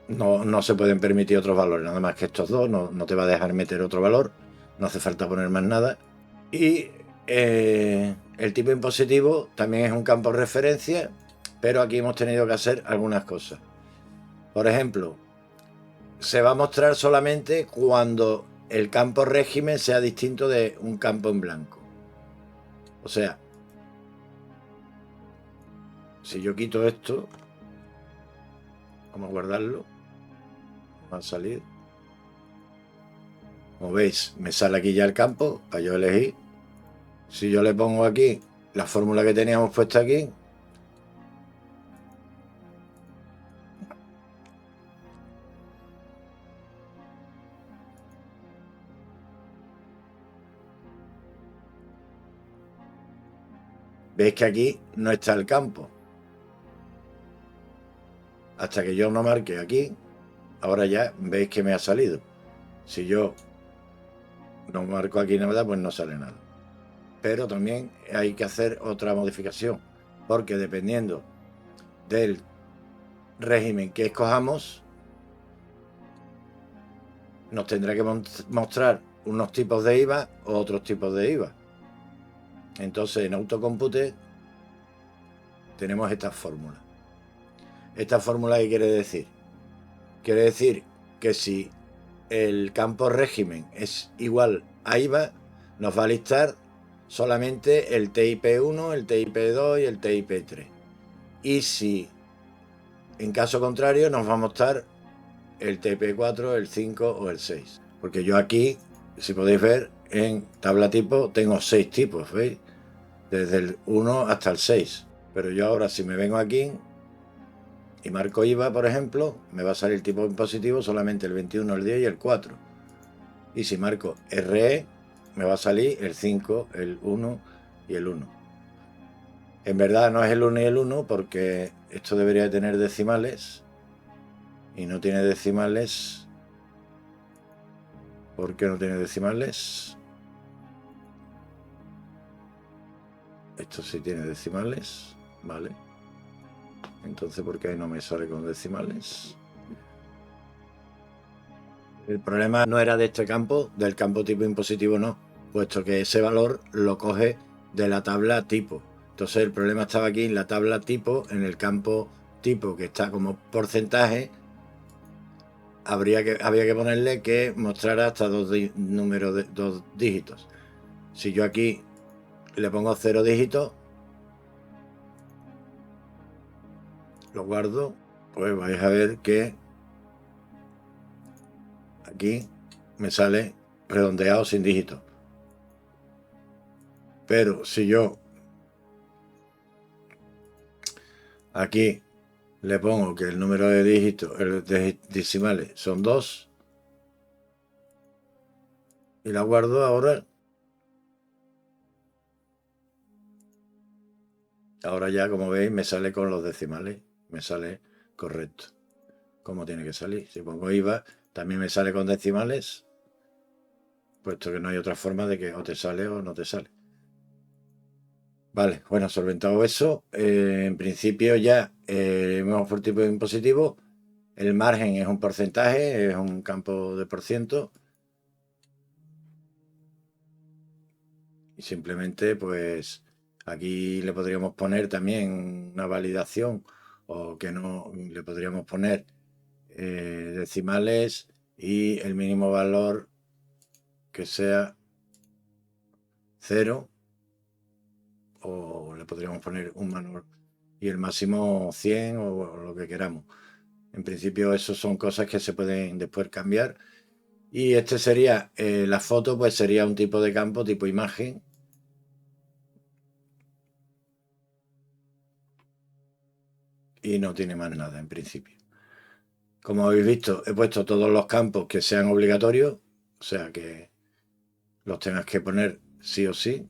No se pueden permitir otros valores, nada más que estos dos. No te va a dejar meter otro valor, no hace falta poner más nada. Y el tipo impositivo también es un campo de referencia, pero aquí hemos tenido que hacer algunas cosas. Por ejemplo, se va a mostrar solamente cuando el campo régimen sea distinto de un campo en blanco. O sea, si yo quito esto, vamos a guardarlo, va a salir. Como veis, me sale aquí ya el campo para yo elegir. Si yo le pongo aquí la fórmula que teníamos puesta aquí, veis que aquí no está el campo. Hasta que yo no marque aquí, ahora ya veis que me ha salido. Si yo no marco aquí nada, pues no sale nada. Pero también hay que hacer otra modificación, porque dependiendo del régimen que escojamos, nos tendrá que mostrar unos tipos de IVA o otros tipos de IVA. Entonces, en Autocompute tenemos esta fórmula. ¿Esta fórmula qué quiere decir? Quiere decir que si el campo régimen es igual a IVA, nos va a listar solamente el TIP1, el TIP2 y el TIP3. Y si en caso contrario, nos va a mostrar el TIP4, el 5 o el 6. Porque yo aquí, si podéis ver, en tabla tipo tengo 6 tipos, ¿veis? Desde el 1 hasta el 6. Pero yo ahora, si me vengo aquí y marco IVA, por ejemplo, me va a salir el tipo impositivo solamente el 21, el 10 y el 4. Y si marco RE, me va a salir el 5, el 1 y el 1. En verdad no es el 1 y el 1 porque esto debería tener decimales y no tiene decimales. ¿Por qué no tiene decimales? Esto sí tiene decimales, ¿vale? Entonces, ¿por qué no me sale con decimales? El problema no era de este campo, del campo tipo impositivo no, puesto que ese valor lo coge de la tabla tipo. Entonces el problema estaba aquí en la tabla tipo, en el campo tipo que está como porcentaje, había que ponerle que mostrara hasta dos números de dos dígitos. Si yo aquí le pongo 0 dígitos, lo guardo, pues vais a ver que aquí me sale redondeado sin dígitos. Pero si yo aquí le pongo que el número de dígitos, de decimales, son 2 y la guardo ahora. Ahora ya, como veis, me sale con los decimales, me sale correcto, como tiene que salir. Si pongo IVA, también me sale con decimales, puesto que no hay otra forma de que o te sale o no te sale. Vale, bueno, solventado eso, en principio ya vamos por tipo impositivo. El margen es un porcentaje, es un campo de por ciento. Y simplemente, pues aquí le podríamos poner también una validación o que no le podríamos poner decimales y el mínimo valor que sea 0, o le podríamos poner un valor y el máximo 100 o lo que queramos. En principio, eso son cosas que se pueden después cambiar. Y este sería la foto, pues sería un tipo de campo, tipo imagen. Y no tiene más nada en principio. Como habéis visto, he puesto todos los campos que sean obligatorios, o sea que los tengas que poner sí o sí.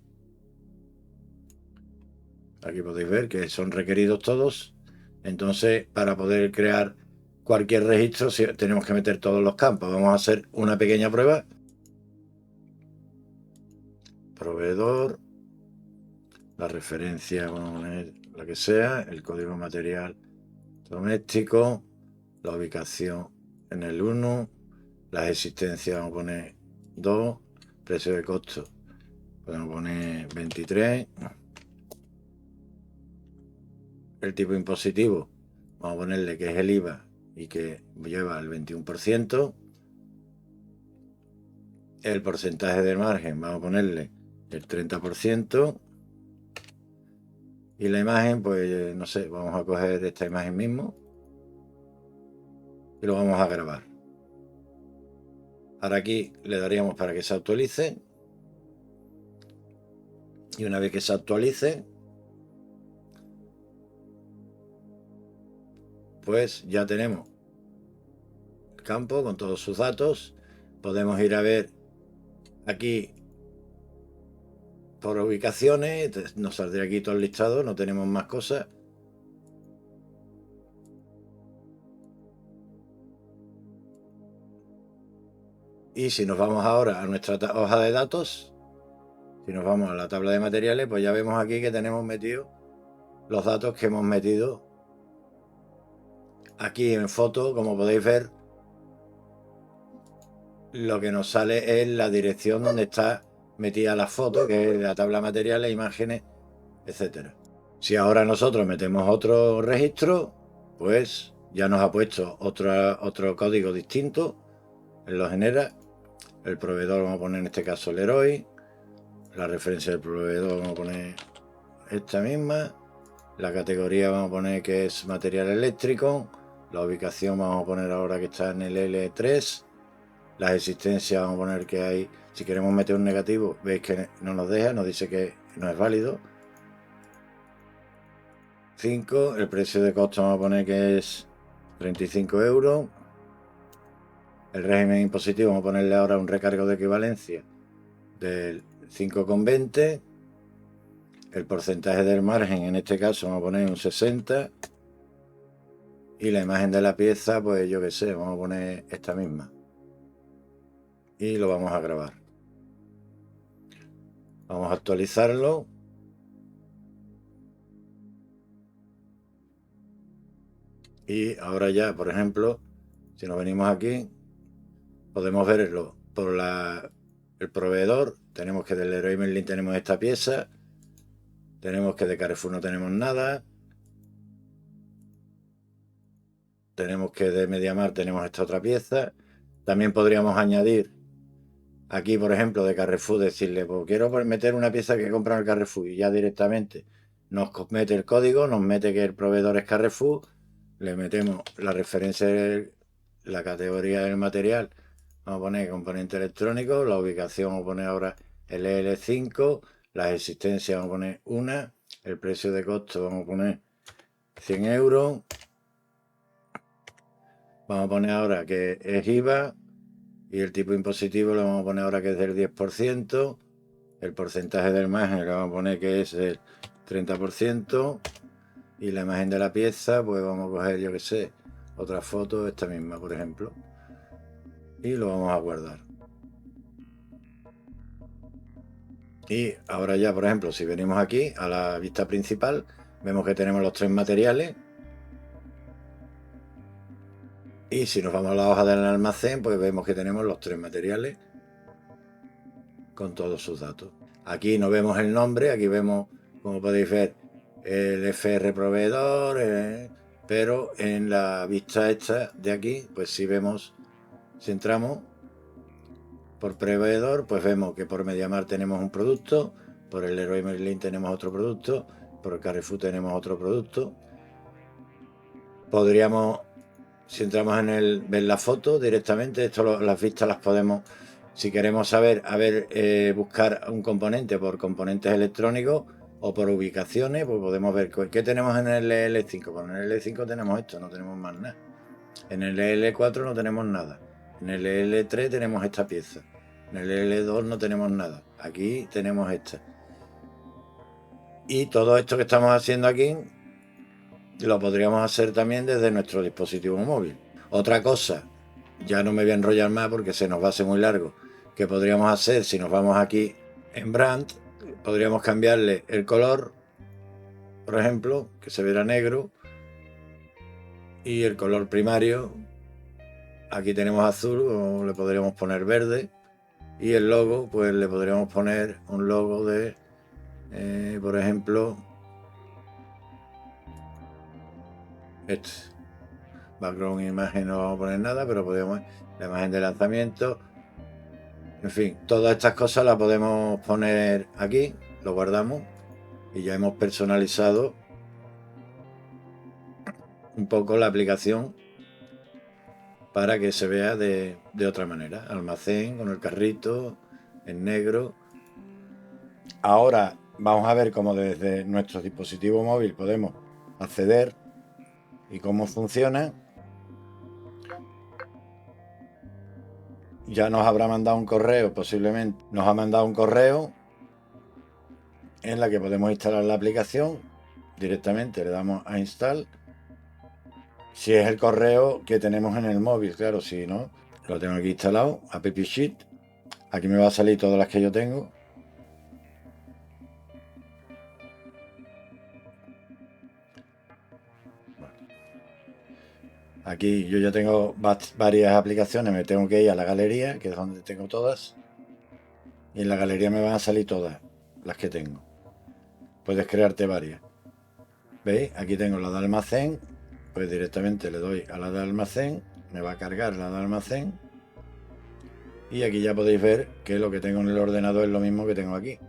Aquí podéis ver que son requeridos todos. Entonces, para poder crear cualquier registro, tenemos que meter todos los campos. Vamos a hacer una pequeña prueba. Proveedor, la referencia, vamos a poner la que sea, el código material doméstico, la ubicación en el 1, las existencias vamos a poner 2, precio de costo podemos poner 23, el tipo impositivo vamos a ponerle que es el IVA y que lleva el 21%, el porcentaje de margen vamos a ponerle el 30%, y la imagen, pues no sé, vamos a coger esta imagen mismo y lo vamos a grabar. Ahora aquí le daríamos para que se actualice, y una vez que se actualice, pues ya tenemos el campo con todos sus datos. Podemos ir a ver aquí por ubicaciones, nos saldría aquí todo el listado, no tenemos más cosas. Y si nos vamos ahora a nuestra hoja de datos, si nos vamos a la tabla de materiales, pues ya vemos aquí que tenemos metido los datos que hemos metido aquí en foto. Como podéis ver, lo que nos sale es la dirección donde está metida la foto, que es la tabla de materiales, imágenes, etcétera. Si ahora nosotros metemos otro registro, pues ya nos ha puesto otro código distinto, él lo genera. El proveedor vamos a poner en este caso Leroy, la referencia del proveedor vamos a poner esta misma, la categoría vamos a poner que es material eléctrico, la ubicación vamos a poner ahora que está en el L3, las existencias vamos a poner que hay, si queremos meter un negativo, veis que no nos deja, nos dice que no es válido. 5, el precio de costo vamos a poner que es 35 euros. El régimen impositivo vamos a ponerle ahora un recargo de equivalencia del 5,20. El porcentaje del margen, en este caso vamos a poner un 60. Y la imagen de la pieza, pues yo qué sé, vamos a poner esta misma. Y lo vamos a grabar. Vamos a actualizarlo. Y ahora ya, por ejemplo, si nos venimos aquí, podemos verlo por el proveedor. Tenemos que del Leroy Merlin tenemos esta pieza, tenemos que de Carrefour no tenemos nada, tenemos que de MediaMarkt tenemos esta otra pieza. También podríamos añadir aquí, por ejemplo, de Carrefour, decirle, pues quiero meter una pieza que compra en el Carrefour, y ya directamente nos mete el código, nos mete que el proveedor es Carrefour, le metemos la referencia, la categoría del material, vamos a poner componente electrónico, la ubicación vamos a poner ahora LL5, las existencias vamos a poner una, el precio de costo vamos a poner 100 euros, vamos a poner ahora que es IVA, y el tipo impositivo lo vamos a poner ahora que es del 10%, el porcentaje del margen le vamos a poner que es el 30%, y la imagen de la pieza, pues vamos a coger, yo que sé, otra foto, esta misma, por ejemplo, y lo vamos a guardar. Y ahora ya, por ejemplo, si venimos aquí a la vista principal, vemos que tenemos los 3 materiales. Y si nos vamos a la hoja del almacén, pues vemos que tenemos los 3 materiales con todos sus datos. Aquí no vemos el nombre, aquí vemos, como podéis ver, el FR proveedor, pero en la vista esta de aquí, pues si vemos, si entramos por proveedor, pues vemos que por MediaMarkt tenemos un producto, por el Leroy Merlin tenemos otro producto, por el Carrefour tenemos otro producto. Podríamos, si entramos en ver la foto directamente, esto las vistas las podemos, si queremos saber, buscar un componente por componentes electrónicos o por ubicaciones, pues podemos ver qué tenemos en el L5. Pues en el L5 tenemos esto, no tenemos más nada. En el L4 no tenemos nada. En el L3 tenemos esta pieza. En el L2 no tenemos nada. Aquí tenemos esta. Y todo esto que estamos haciendo aquí lo podríamos hacer también desde nuestro dispositivo móvil. Otra cosa, ya no me voy a enrollar más porque se nos va a hacer muy largo, que podríamos hacer si nos vamos aquí en Brand, podríamos cambiarle el color, por ejemplo, que se viera negro, y el color primario, aquí tenemos azul, o le podríamos poner verde, y el logo, pues le podríamos poner un logo de, por ejemplo, este. Background imagen no vamos a poner nada, pero podemos la imagen de lanzamiento. En fin, todas estas cosas las podemos poner aquí, lo guardamos y ya hemos personalizado un poco la aplicación para que se vea de otra manera. Almacén con el carrito en negro. Ahora vamos a ver cómo desde nuestro dispositivo móvil podemos acceder y cómo funciona. Ya nos habrá mandado un correo, posiblemente nos ha mandado un correo en la que podemos instalar la aplicación directamente, le damos a install. Si es el correo que tenemos en el móvil, claro, si no, lo tengo aquí instalado, app sheet. Aquí me va a salir todas las que yo tengo. Aquí yo ya tengo varias aplicaciones, me tengo que ir a la galería, que es donde tengo todas. Y en la galería me van a salir todas las que tengo. Puedes crearte varias. ¿Veis? Aquí tengo la de almacén, pues directamente le doy a la de almacén, me va a cargar la de almacén. Y aquí ya podéis ver que lo que tengo en el ordenador es lo mismo que tengo aquí.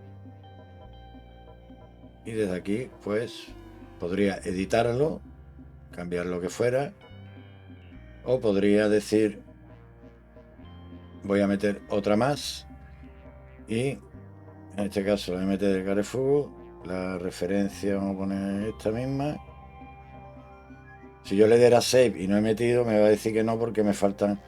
Y desde aquí, pues, podría editarlo, cambiar lo que fuera. O podría decir, voy a meter otra más. Y en este caso voy a meter el Carrefour. La referencia vamos a poner esta misma. Si yo le diera save y no he metido, me va a decir que no porque me faltan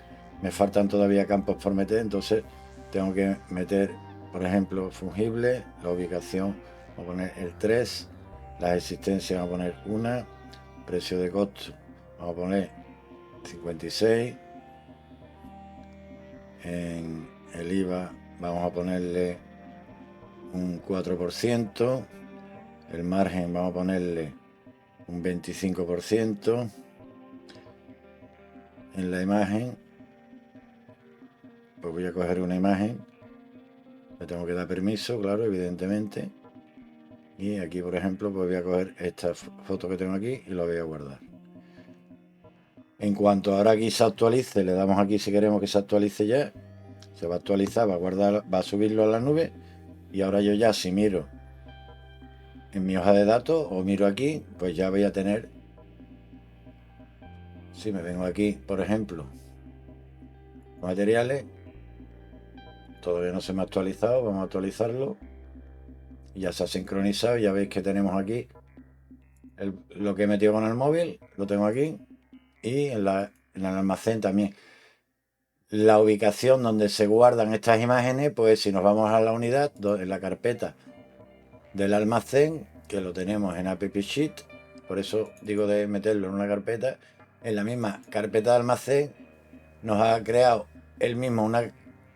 todavía campos por meter. Entonces tengo que meter, por ejemplo, fungible, la ubicación, vamos a poner el 3, las existencias vamos a poner una, precio de costo vamos a poner 56, en el IVA vamos a ponerle un 4%, el margen vamos a ponerle un 25%, en la imagen pues voy a coger una imagen. Le tengo que dar permiso, claro, evidentemente. Y aquí, por ejemplo, pues voy a coger esta foto que tengo aquí y la voy a guardar. En cuanto ahora aquí se actualice, le damos aquí si queremos que se actualice ya. Se va a actualizar, va a guardar, va a subirlo a la nube. Y ahora yo ya, si miro en mi hoja de datos o miro aquí, pues ya voy a tener. Si me vengo aquí, por ejemplo, materiales, todavía no se me ha actualizado, vamos a actualizarlo. Ya se ha sincronizado, ya veis que tenemos aquí lo que he metido con el móvil, lo tengo aquí. Y en el almacén también. La ubicación donde se guardan estas imágenes, pues si nos vamos a la unidad, en la carpeta del almacén, que lo tenemos en App Sheet, por eso digo de meterlo en una carpeta, en la misma carpeta de almacén nos ha creado él mismo una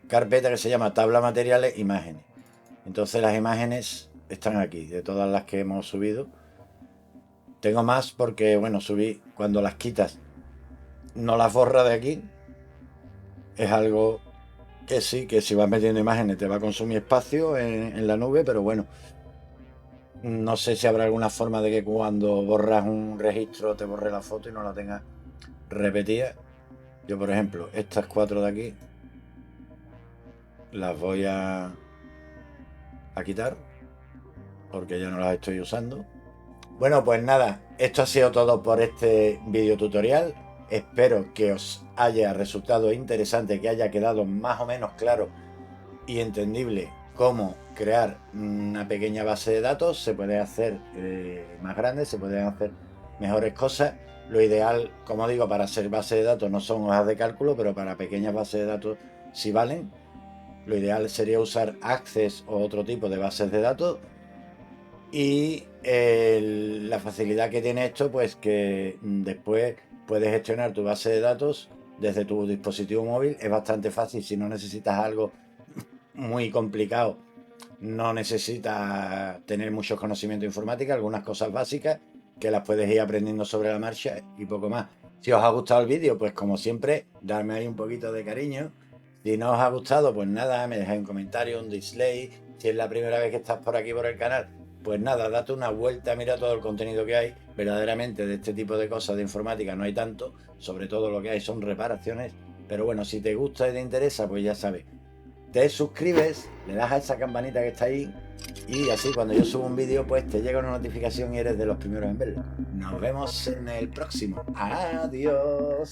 carpeta que se llama tabla materiales imágenes. Entonces las imágenes están aquí, de todas las que hemos subido. Tengo más porque, bueno, subí, cuando las quitas, no las borra de aquí. Es algo que sí, que si vas metiendo imágenes te va a consumir espacio en la nube, pero bueno, no sé si habrá alguna forma de que cuando borras un registro te borre la foto y no la tengas repetida. Yo, por ejemplo, estas 4 de aquí las voy a quitar porque ya no las estoy usando. Bueno, pues nada, esto ha sido todo por este video tutorial. Espero que os haya resultado interesante, que haya quedado más o menos claro y entendible cómo crear una pequeña base de datos. Se puede hacer más grande, se pueden hacer mejores cosas. Lo ideal, como digo, para hacer base de datos no son hojas de cálculo, pero para pequeñas bases de datos sí valen. Lo ideal sería usar Access o otro tipo de bases de datos. Y la facilidad que tiene esto, pues que después puedes gestionar tu base de datos desde tu dispositivo móvil. Es bastante fácil si no necesitas algo muy complicado. No necesitas tener muchos conocimientos de informática, algunas cosas básicas que las puedes ir aprendiendo sobre la marcha y poco más. Si os ha gustado el vídeo, pues como siempre, darme ahí un poquito de cariño. Si no os ha gustado, pues nada, me dejáis un comentario, un dislike. Si es la primera vez que estás por aquí por el canal, pues nada, date una vuelta, mira todo el contenido que hay. Verdaderamente de este tipo de cosas de informática no hay tanto, sobre todo lo que hay son reparaciones. Pero bueno, si te gusta y te interesa, pues ya sabes, te suscribes, le das a esa campanita que está ahí y así cuando yo subo un vídeo pues te llega una notificación y eres de los primeros en verlo. Nos vemos en el próximo. Adiós.